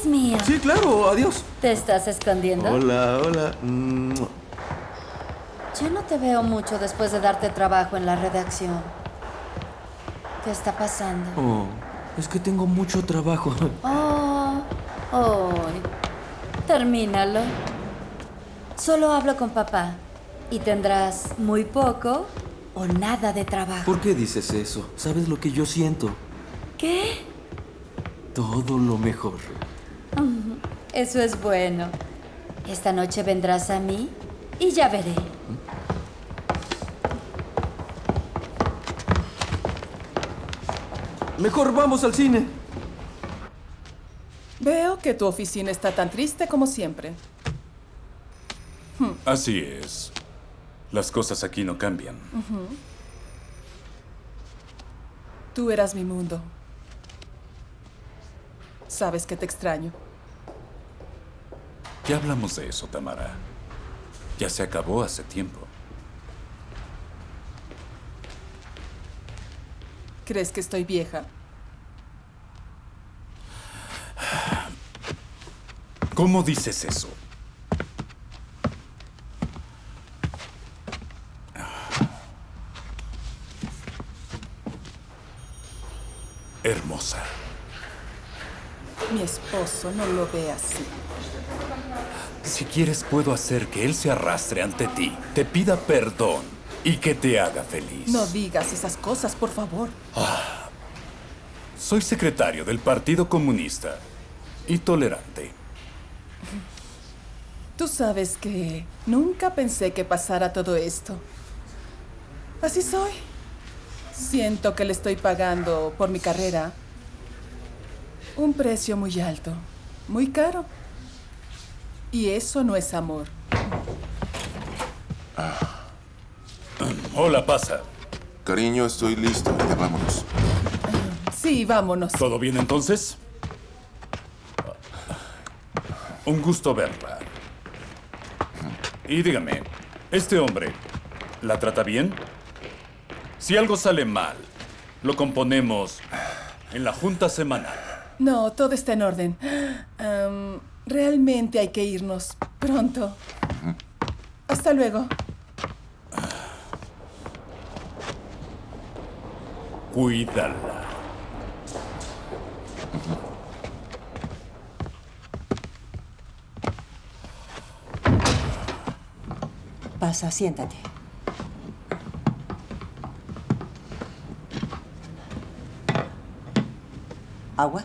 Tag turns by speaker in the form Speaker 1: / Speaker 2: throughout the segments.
Speaker 1: es mía.
Speaker 2: Sí, claro, adiós.
Speaker 1: ¿Te estás escondiendo?
Speaker 2: Hola, hola.
Speaker 1: Yo no te veo mucho después de darte trabajo en la redacción. ¿Qué está pasando?
Speaker 2: Oh, es que tengo mucho trabajo.
Speaker 1: Termínalo. Solo hablo con papá y tendrás muy poco o nada de trabajo.
Speaker 2: ¿Por qué dices eso? ¿Sabes lo que yo siento?
Speaker 1: ¿Qué?
Speaker 2: Todo lo mejor.
Speaker 1: Eso es bueno. Esta noche vendrás a mí y ya veré.
Speaker 2: Mejor vamos al cine.
Speaker 3: Veo que tu oficina está tan triste como siempre.
Speaker 4: Así es. Las cosas aquí no cambian.
Speaker 3: Tú eras mi mundo. Sabes que te extraño.
Speaker 4: Ya hablamos de eso, Tamara. Ya se acabó hace tiempo.
Speaker 3: ¿Crees que estoy vieja?
Speaker 4: ¿Cómo dices eso? Hermosa.
Speaker 3: Mi esposo no lo ve así.
Speaker 4: Si quieres, puedo hacer que él se arrastre ante ti, te pida perdón y que te haga feliz.
Speaker 3: No digas esas cosas, por favor.
Speaker 4: Soy secretario del Partido Comunista y tolerante.
Speaker 3: Tú sabes que nunca pensé que pasara todo esto. Así soy. Siento que le estoy pagando por mi carrera un precio muy alto, muy caro. Y eso no es amor.
Speaker 4: Hola, pasa.
Speaker 5: Cariño, estoy listo. Ya vámonos.
Speaker 3: Sí, vámonos.
Speaker 4: ¿Todo bien entonces? Un gusto verla. Y dígame, ¿este hombre la trata bien? Si algo sale mal, lo componemos en la junta semanal.
Speaker 3: No, todo está en orden. Realmente hay que irnos pronto. Hasta luego.
Speaker 4: Cuídala.
Speaker 6: Pasa, siéntate. ¿Agua?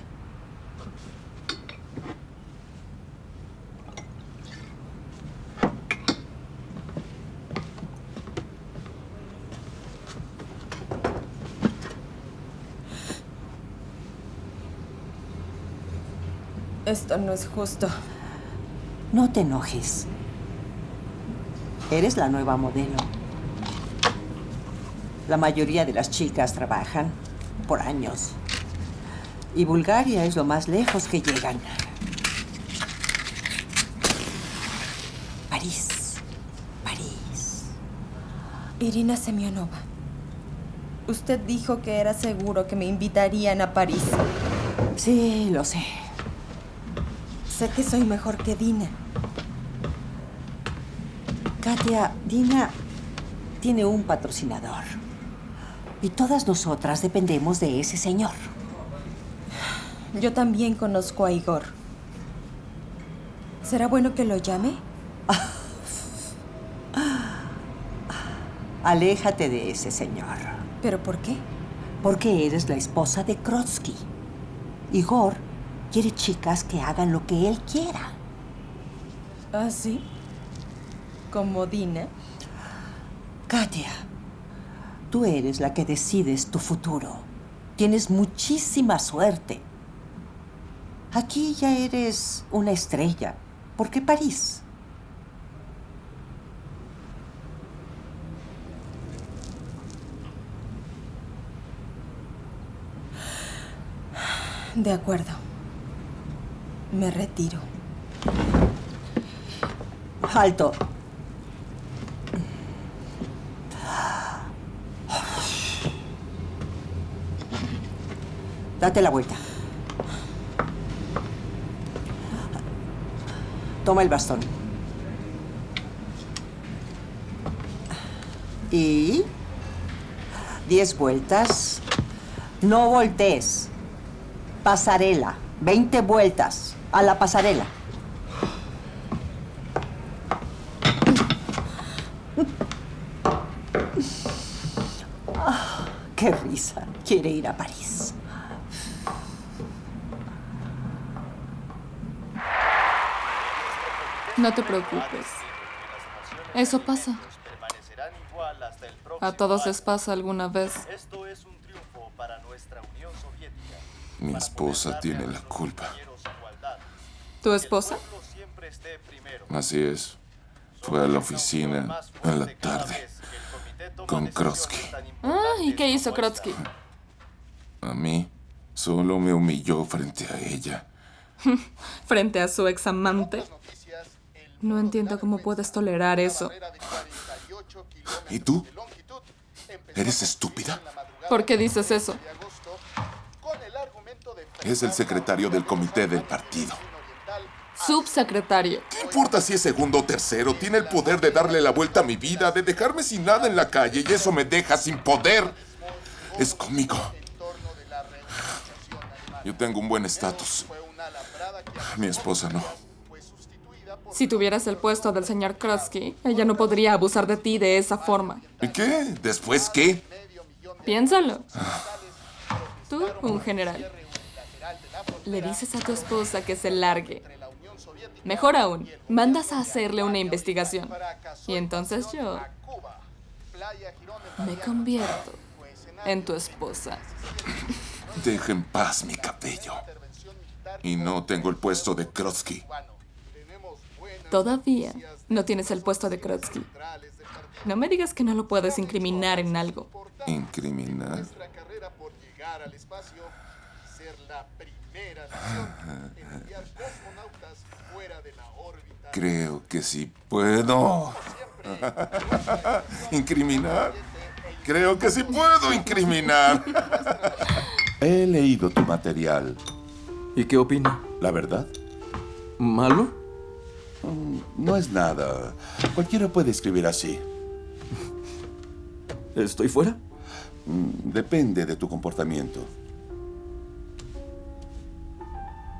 Speaker 7: Esto no es justo.
Speaker 6: No te enojes. Eres la nueva modelo. La mayoría de las chicas trabajan por años. Y Bulgaria es lo más lejos que llegan. París. París.
Speaker 7: Irina Semyonova, usted dijo que era seguro que me invitarían a París.
Speaker 6: Sí, lo sé.
Speaker 7: Sé que soy mejor que Dina.
Speaker 6: Katia, Dina tiene un patrocinador. Y todas nosotras dependemos de ese señor.
Speaker 7: Yo también conozco a Igor. ¿Será bueno que lo llame?
Speaker 6: Aléjate de ese señor.
Speaker 7: ¿Pero por qué?
Speaker 6: Porque eres la esposa de Krotsky. Igor quiere chicas que hagan lo que él quiera.
Speaker 7: ¿Ah, sí? ¿Como Dina?
Speaker 6: Katia, tú eres la que decides tu futuro. Tienes muchísima suerte. Aquí ya eres una estrella. ¿Por qué París?
Speaker 7: De acuerdo. Me retiro.
Speaker 6: Alto. Date la vuelta. Toma el bastón. Y 10 vueltas. No voltees. Pasarela. 20 vueltas. A la pasarela. ¡Qué risa! Quiere ir a París.
Speaker 8: No te preocupes. Eso pasa. A todos les pasa alguna vez.
Speaker 5: Mi esposa tiene la culpa.
Speaker 8: ¿Tu esposa?
Speaker 5: Así es. Fue a la oficina en la tarde con Krotsky.
Speaker 8: ¿Y qué hizo Krotsky?
Speaker 5: A mí solo me humilló frente a ella.
Speaker 8: ¿Frente a su examante? No entiendo cómo puedes tolerar eso.
Speaker 5: ¿Y tú? ¿Eres estúpida?
Speaker 8: ¿Por qué dices eso?
Speaker 5: Es el secretario del comité del partido.
Speaker 8: Subsecretario.
Speaker 5: ¿Qué importa si es segundo o tercero? Tiene el poder de darle la vuelta a mi vida, de dejarme sin nada en la calle, y eso me deja sin poder. Es conmigo. Yo tengo un buen estatus. Mi esposa no.
Speaker 8: Si tuvieras el puesto del señor Krotsky, ella no podría abusar de ti de esa forma.
Speaker 5: ¿Y qué? ¿Después qué?
Speaker 8: Piénsalo. Tú, un general. Le dices a tu esposa que se largue. Mejor aún, mandas a hacerle una investigación. Y entonces yo me convierto en tu esposa.
Speaker 5: Deja en paz mi cabello. Y no tengo el puesto de Krotsky.
Speaker 8: Todavía no tienes el puesto de Krotsky. No me digas que no lo puedes incriminar en algo.
Speaker 5: ¿Incriminar? Creo que sí puedo. ¿Incriminar? Creo que sí puedo incriminar.
Speaker 9: He leído tu material.
Speaker 2: ¿Y qué opina?
Speaker 9: ¿La verdad?
Speaker 2: ¿Malo?
Speaker 9: No es nada. Cualquiera puede escribir así.
Speaker 2: ¿Estoy fuera?
Speaker 9: Depende de tu comportamiento.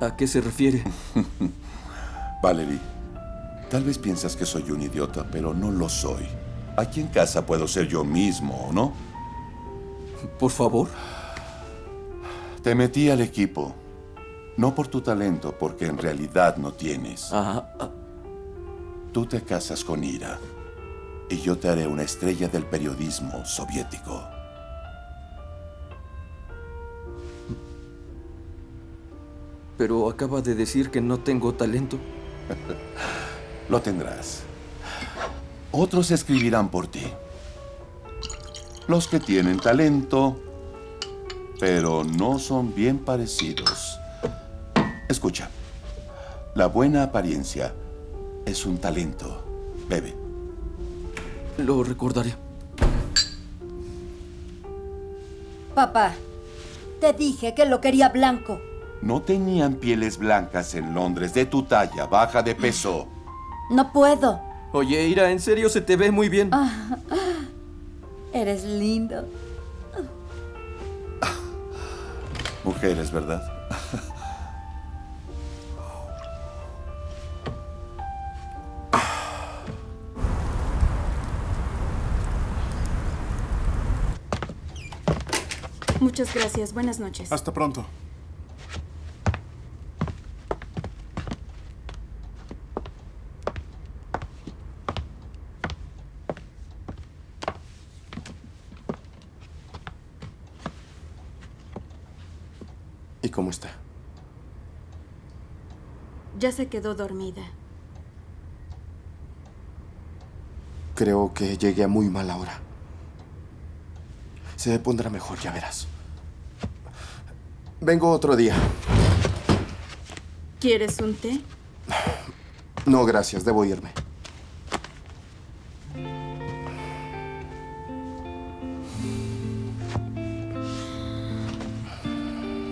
Speaker 2: ¿A qué se refiere?
Speaker 9: Valerie, tal vez piensas que soy un idiota, pero no lo soy. Aquí en casa puedo ser yo mismo, ¿no?
Speaker 2: Por favor.
Speaker 9: Te metí al equipo. No por tu talento, porque en realidad no tienes. Tú te casas con Ira. Y yo te haré una estrella del periodismo soviético.
Speaker 2: Pero acaba de decir que no tengo talento.
Speaker 9: Lo tendrás. Otros escribirán por ti. Los que tienen talento, pero no son bien parecidos. Escucha, la buena apariencia es un talento. Bebe.
Speaker 2: Lo recordaré.
Speaker 1: Papá, te dije que lo quería blanco.
Speaker 9: No tenían pieles blancas en Londres de tu talla. Baja de peso.
Speaker 1: No puedo.
Speaker 2: Oye, Ira, en serio se te ve muy bien.
Speaker 1: Eres lindo.
Speaker 9: Mujeres, ¿verdad?
Speaker 10: Muchas gracias. Buenas noches.
Speaker 11: Hasta pronto.
Speaker 12: ¿Y cómo está?
Speaker 10: Ya se quedó dormida.
Speaker 12: Creo que llegué a muy mala hora. Se pondrá mejor, ya verás. Vengo otro día.
Speaker 10: ¿Quieres un té?
Speaker 12: No, gracias, debo irme.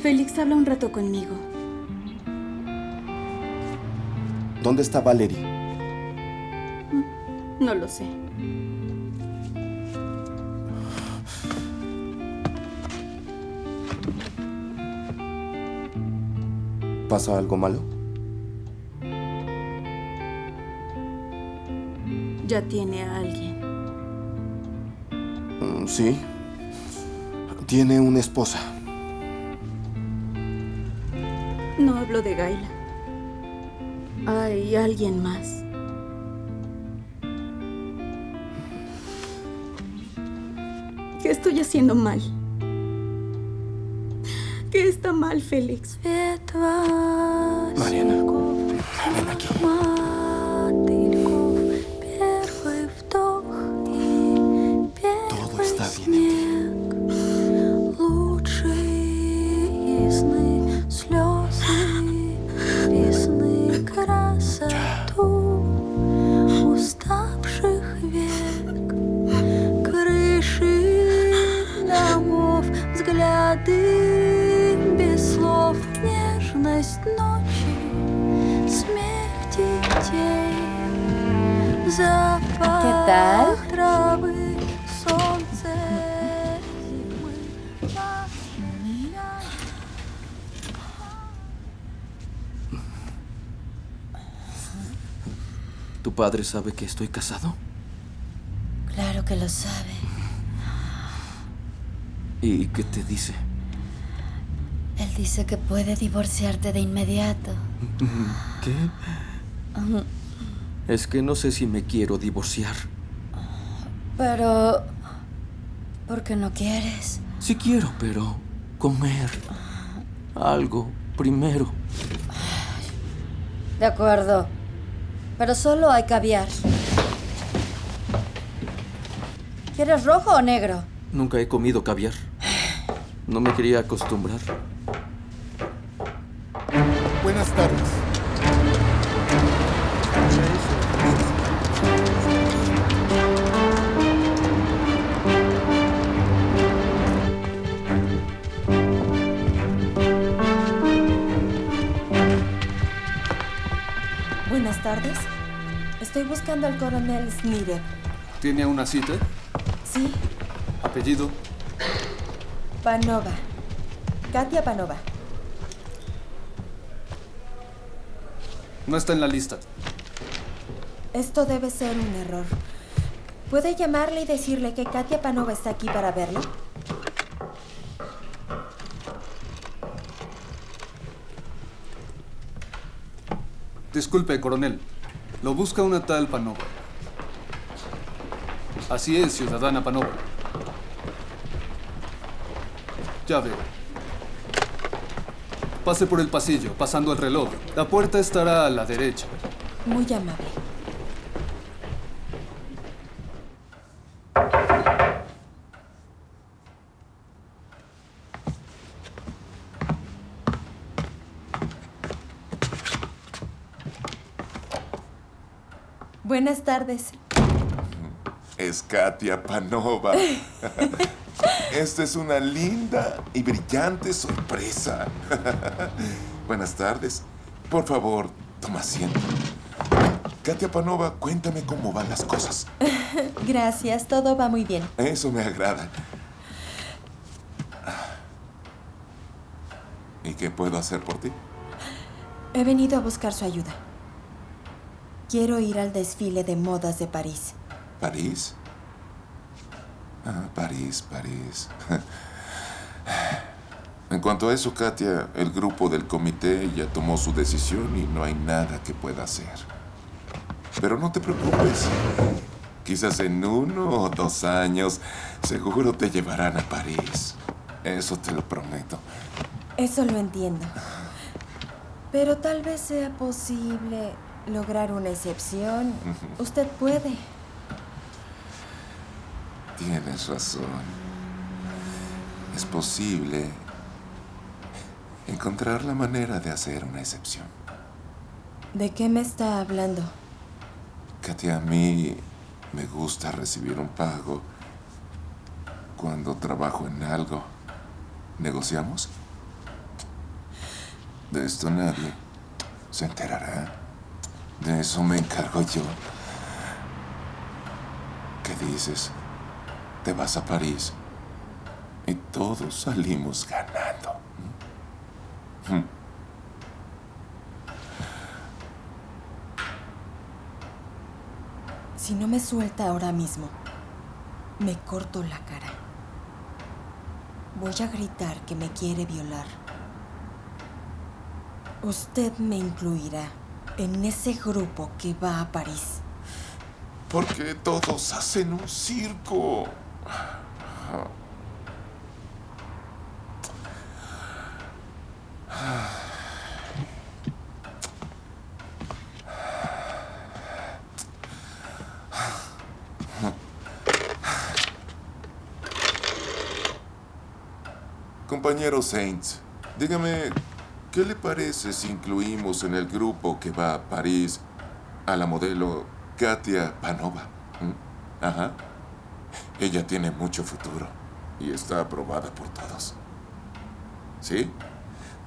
Speaker 10: Félix, habla un rato conmigo.
Speaker 12: ¿Dónde está Valerie?
Speaker 10: No lo sé.
Speaker 12: ¿Pasa algo malo?
Speaker 10: Ya tiene a alguien.
Speaker 12: Sí. Tiene una esposa.
Speaker 10: No hablo de Gaila. Hay alguien más. ¿Qué estoy haciendo mal? ¿Qué está mal, Félix?
Speaker 12: Mariana, ven aquí. Todo está bien en ti.
Speaker 1: ¿Qué tal?
Speaker 2: ¿Tu padre sabe que estoy casado?
Speaker 1: Claro que lo sabe.
Speaker 2: ¿Y qué te dice?
Speaker 1: Él dice que puede divorciarte de inmediato.
Speaker 2: ¿Qué? Es que no sé si me quiero divorciar.
Speaker 1: Pero... ¿por qué no quieres?
Speaker 2: Sí quiero, pero comer algo primero.
Speaker 1: De acuerdo. Pero solo hay caviar. ¿Quieres rojo o negro?
Speaker 2: Nunca he comido caviar. No me quería acostumbrar.
Speaker 12: Buenas tardes.
Speaker 7: Buenas tardes. Estoy buscando al coronel Snirev.
Speaker 11: ¿Tiene una cita?
Speaker 7: Sí,
Speaker 11: ¿Apellido?
Speaker 7: Panova. Katia Panova.
Speaker 11: No está en la lista.
Speaker 7: Esto debe ser un error. ¿Puede llamarle y decirle que Katia Panova está aquí para verlo?
Speaker 11: Disculpe, coronel. Lo busca una tal Panova. Así es, ciudadana Panova. Ya veo. Pase por el pasillo, pasando el reloj. La puerta estará a la derecha.
Speaker 7: Muy amable. Buenas tardes.
Speaker 5: Es Katia Panova. Esta es una linda y brillante sorpresa. Buenas tardes. Por favor, toma asiento. Katia Panova, cuéntame cómo van las cosas.
Speaker 7: Gracias, todo va muy bien.
Speaker 5: Eso me agrada. ¿Y qué puedo hacer por ti?
Speaker 7: He venido a buscar su ayuda. Quiero ir al desfile de modas de París.
Speaker 5: ¿París? Ah, París. En cuanto a eso, Katia, el grupo del comité ya tomó su decisión y no hay nada que pueda hacer. Pero no te preocupes. Quizás en 1 o 2 años, seguro te llevarán a París. Eso te lo prometo.
Speaker 7: Eso lo entiendo. Pero tal vez sea posible lograr una excepción. Usted puede.
Speaker 5: Tienes razón. Es posible encontrar la manera de hacer una excepción.
Speaker 7: ¿De qué me está hablando?
Speaker 5: Katia, a mí me gusta recibir un pago cuando trabajo en algo. ¿Negociamos? De esto nadie se enterará. De eso me encargo yo. ¿Qué dices? Te vas a París y todos salimos ganando.
Speaker 7: Si no me suelta ahora mismo, me corto la cara. Voy a gritar que me quiere violar. Usted me incluirá en ese grupo que va a París.
Speaker 5: Porque todos hacen un circo. Compañero Saints, dígame, ¿qué le parece si incluimos en el grupo que va a París a la modelo Katia Panova? Ajá. Ella tiene mucho futuro y está aprobada por todos. ¿Sí?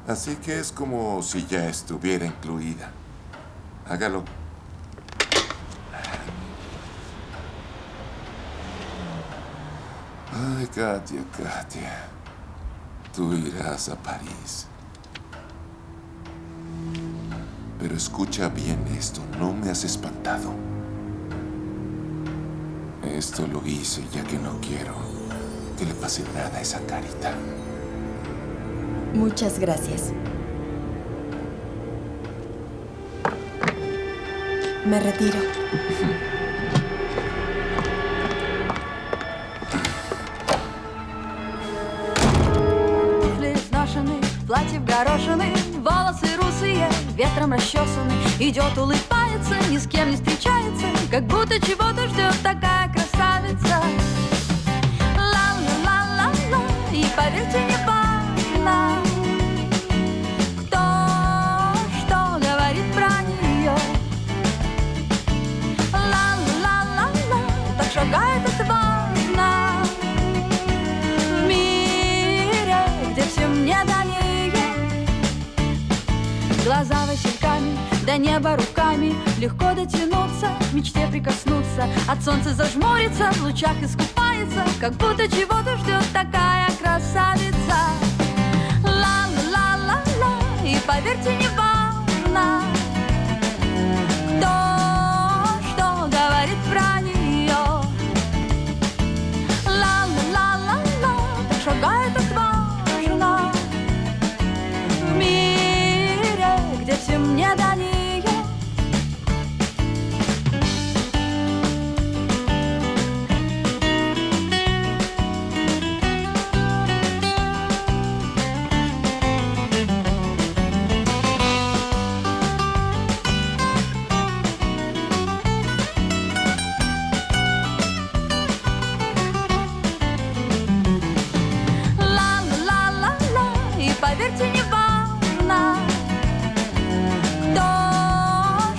Speaker 5: Así que es como si ya estuviera incluida. Hágalo. Ay, Katia, Katia. Tú irás a París. Pero escucha bien esto, no me has espantado. Esto lo hice ya que no quiero que le pase nada a esa carita.
Speaker 7: Muchas gracias. Me retiro.
Speaker 13: Платье в горошины, волосы русые, ветром расчесаны. Идет, улыбается, ни с кем не встречается, как будто чего-то ждет такая красавица. Ла-ла-ла-ла-ла, и поверьте, не важно, кто что говорит про нее. Ла-ла-ла-ла-ла, так шагает отважно в мире, где всем не до нее. Глаза васильками, до неба руками, легко дотянуться, в мечте прикоснуться, от солнца зажмуриться, в лучах искупается, как будто чего-то ждет такая красавица. Ла-ла-ла-ла-ла, и поверьте, не важно, кто что говорит про нее. Ла-ла-ла-ла-ла, так шагает отважно в мире, где всем не до нее. Ла-ла-ла-ла-ла, и поверьте, не важно, кто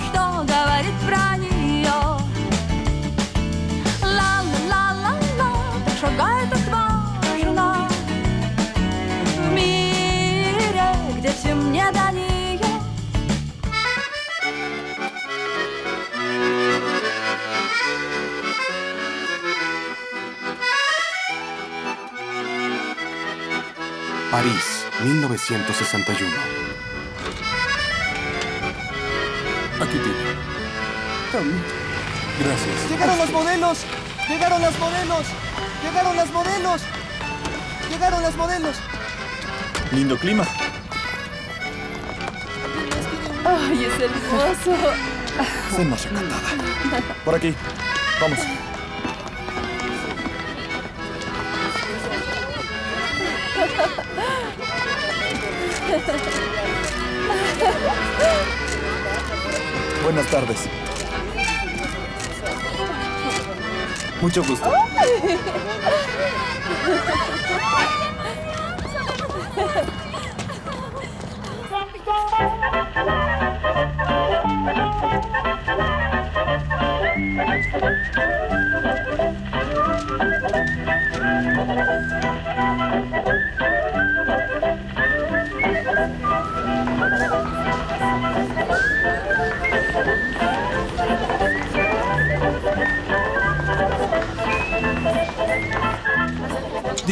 Speaker 13: что говорит про нее. Ла-ла-ла-ла-ла, так шагает отважно в мире, где всем не до нее.
Speaker 12: París, 1961.
Speaker 2: Aquí tiene. Gracias.
Speaker 14: ¡Llegaron los modelos! ¡Llegaron las modelos! ¡Llegaron las modelos! ¡Llegaron las modelos!
Speaker 2: Lindo clima.
Speaker 8: ¡Ay, es hermoso!
Speaker 2: Se nos encantada. Por aquí. Vamos. Buenas tardes. Mucho gusto.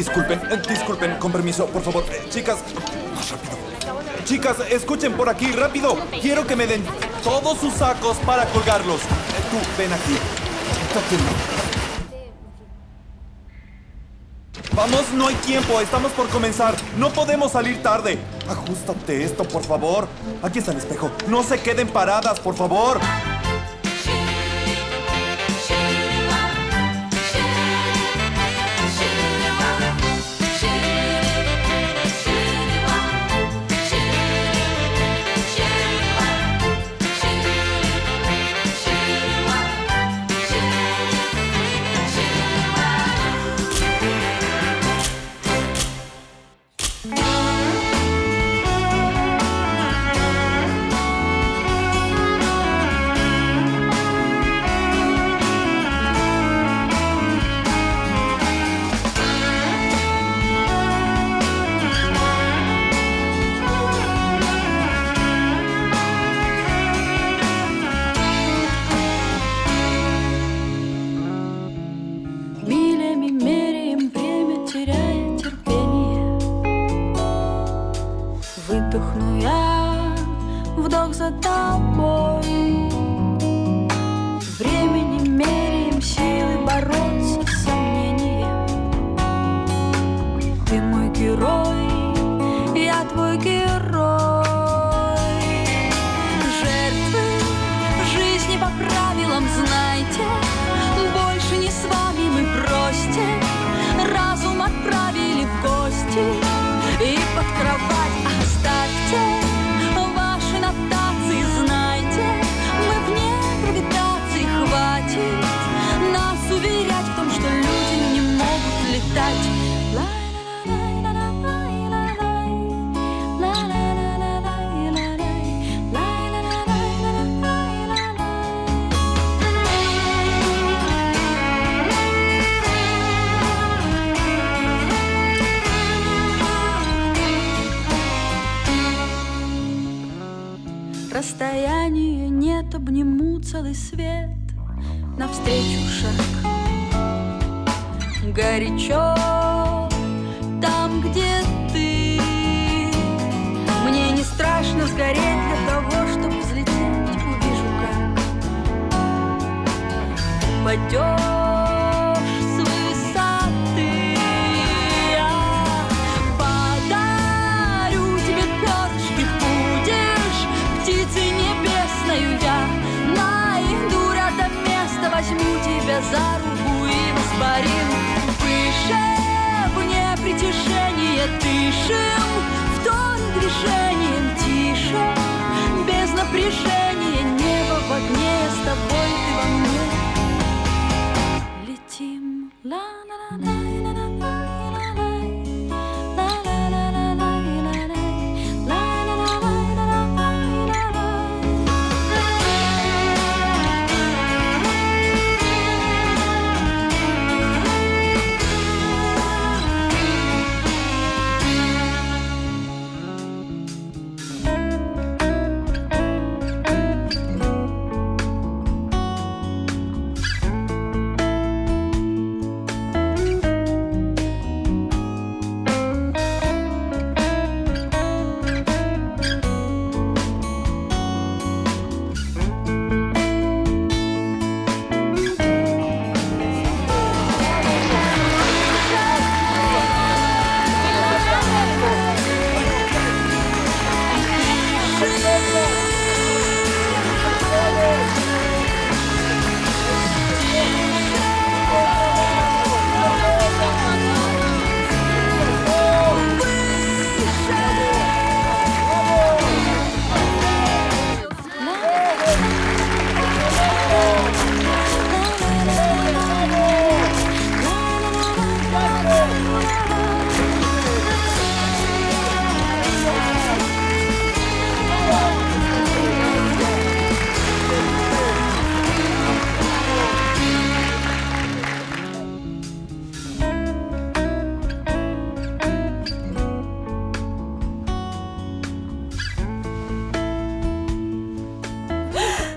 Speaker 15: Disculpen, con permiso, por favor. Chicas, más rápido. Chicas, escuchen por aquí, rápido. Quiero que me den todos sus sacos para colgarlos. Tú, ven aquí. Tóquenlo. Vamos, no hay tiempo, estamos por comenzar. No podemos salir tarde. Ajustate esto, por favor. Aquí está el espejo. No se queden paradas, por favor.
Speaker 13: Выдохну я, вдох за тобой. Временем меряем силы бороться с сомнением. Ты мой герой, я твой герой. Жертвы жизни по правилам знайте. Больше не с вами мы бросьте. Разум отправили в гости и под кровать оставьте ваши нотации, знайте, мы вне гравитации, хватит нас уверять в том, что люди не могут летать. Расстояние нет, обниму целый свет. Навстречу шаг. Горячо там, где ты. Мне не страшно сгореть для того, чтобы взлететь. Увижу, как упадешь с высоты. Я подарю тебе перышки, будешь птицей небесною. Я найду рядом место, возьму тебя за руку и воспарим выше, вне притяжения. Дышим вдоль движением тише, без напряжения. Небо в огне, я с тобой, ты во мне. Летим,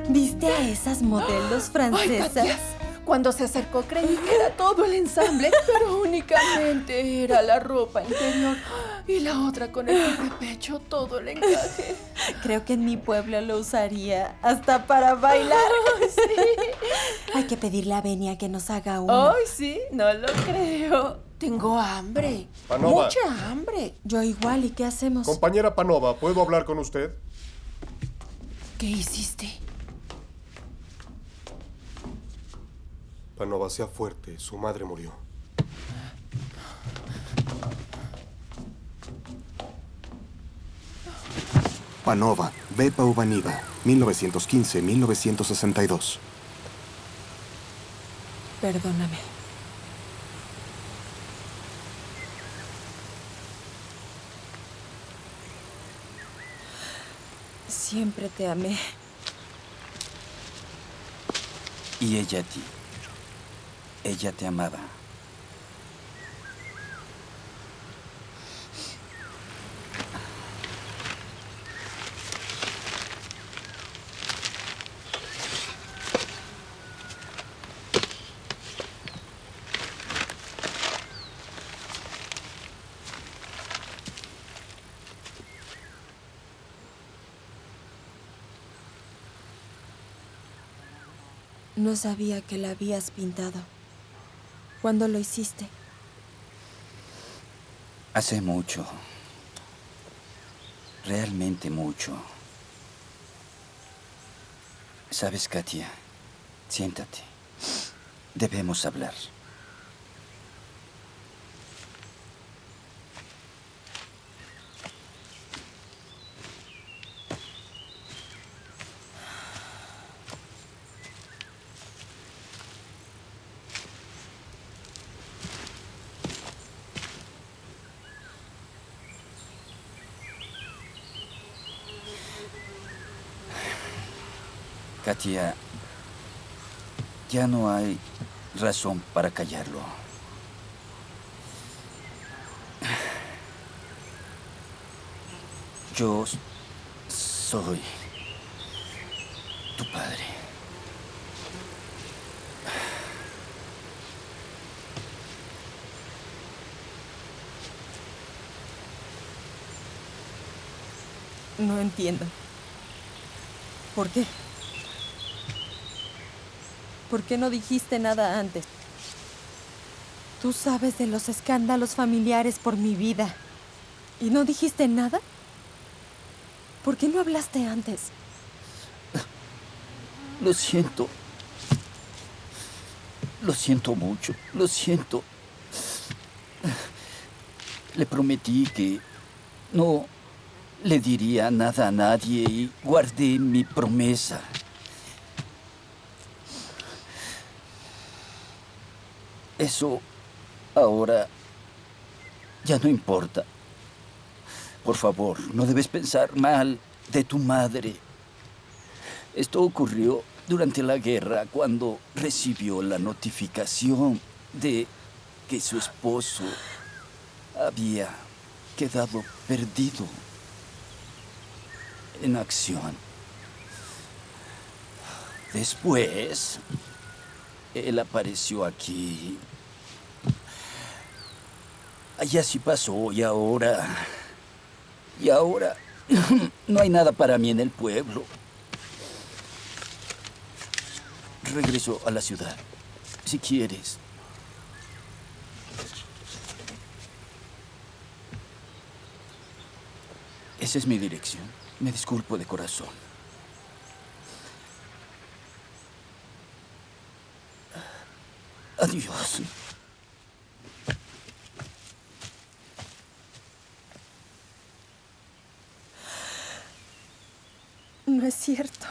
Speaker 7: ¿Viste a esas modelos francesas?
Speaker 3: Cuando se acercó creí que era todo el ensamble, pero únicamente era la ropa interior y la otra con el pecho, todo el encaje.
Speaker 7: Creo que en mi pueblo lo usaría hasta para bailar.
Speaker 3: Sí.
Speaker 7: Hay que pedirle a Benia que nos haga uno.
Speaker 3: Ay, sí, no lo creo. Tengo hambre.
Speaker 16: Panova.
Speaker 3: Mucha hambre.
Speaker 7: Yo igual, ¿y qué hacemos?
Speaker 16: Compañera Panova, ¿puedo hablar con usted?
Speaker 3: ¿Qué hiciste?
Speaker 16: Panova, sea fuerte. Su madre murió.
Speaker 12: Panova, Bepa Ubaniva, 1915-1962.
Speaker 7: Perdóname. Siempre te amé.
Speaker 17: Y ella a ti. Ella te amaba.
Speaker 7: No sabía que la habías pintado. ¿Cuándo lo hiciste?
Speaker 17: Hace mucho. Realmente mucho. ¿Sabes, Katia? Siéntate. Debemos hablar. Katia, ya no hay razón para callarlo. Yo soy tu padre.
Speaker 7: No entiendo. ¿Por qué? ¿Por qué no dijiste nada antes? Tú sabes de los escándalos familiares por mi vida. ¿Y no dijiste nada? ¿Por qué no hablaste antes?
Speaker 17: Lo siento. Lo siento mucho. Lo siento. Le prometí que no le diría nada a nadie y guardé mi promesa. Eso ahora ya no importa. Por favor, no debes pensar mal de tu madre. Esto ocurrió durante la guerra cuando recibió la notificación de que su esposo había quedado perdido en acción. Después, él apareció aquí. Y así pasó, y ahora no hay nada para mí en el pueblo. Regreso a la ciudad, si quieres. Esa es mi dirección. Me disculpo de corazón. Adiós.
Speaker 7: No es cierto.